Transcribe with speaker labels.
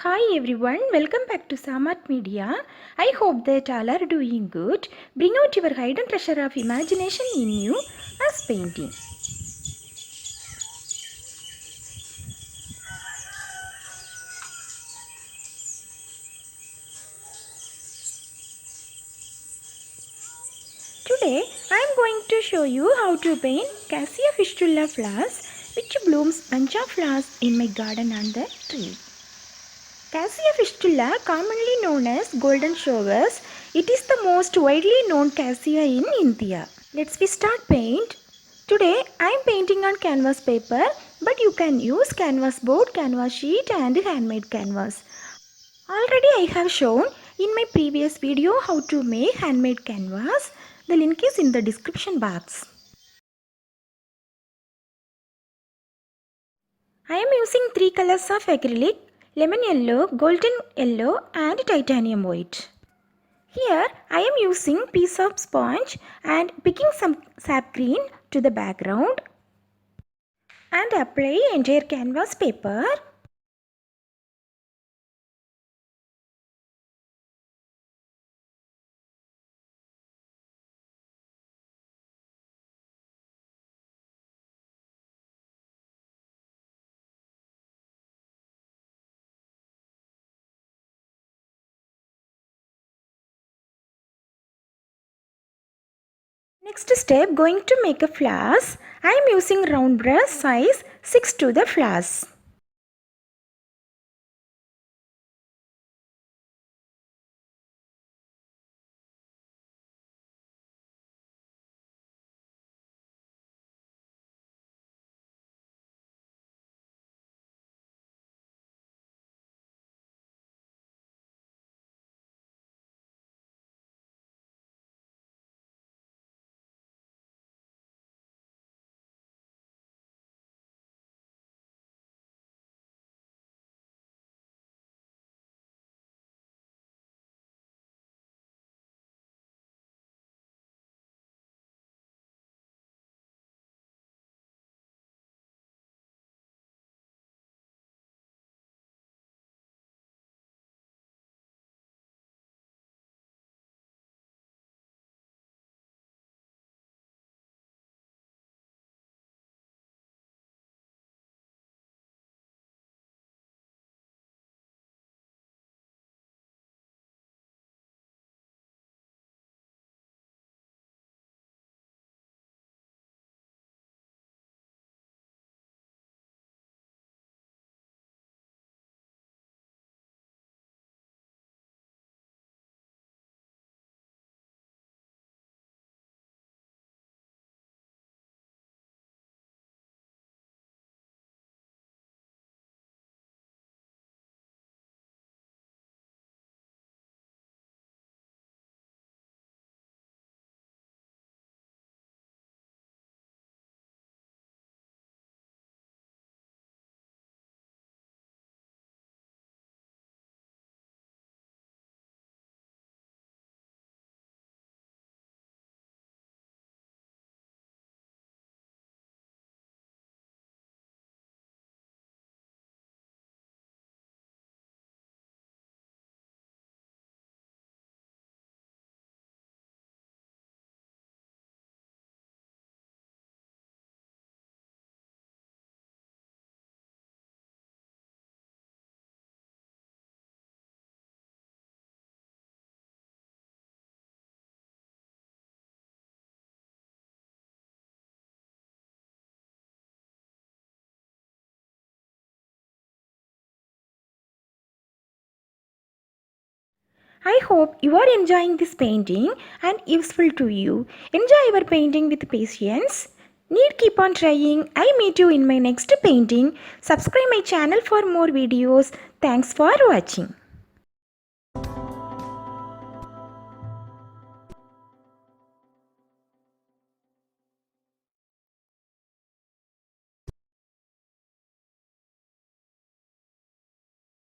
Speaker 1: Hi everyone, welcome back to samaartmedia. I hope that all are doing good. Bring out your hidden treasure of imagination in you as painting. Today I am going to show you how to paint Cassia Fistula flowers which blooms bunch of flowers in my garden on the tree. Cassia Fistula, commonly known as golden showers, it is the most widely known cassia in India. Let's start paint. Today I am painting on canvas paper, but you can use canvas board, canvas sheet and handmade canvas. Already I have shown in my previous video how to make handmade canvas. The link is in the description box. I am using three colors of acrylic: lemon yellow, golden yellow and titanium white. Here I am using piece of sponge and picking some sap green to the background and apply entire canvas paper. Next step, going to make a flowers. I am using round brush size 6 to the flowers. I hope you are enjoying this painting and useful to you. Enjoy your painting with patience. Need keep on trying. I meet you in my next painting. Subscribe my channel for more videos. Thanks for watching.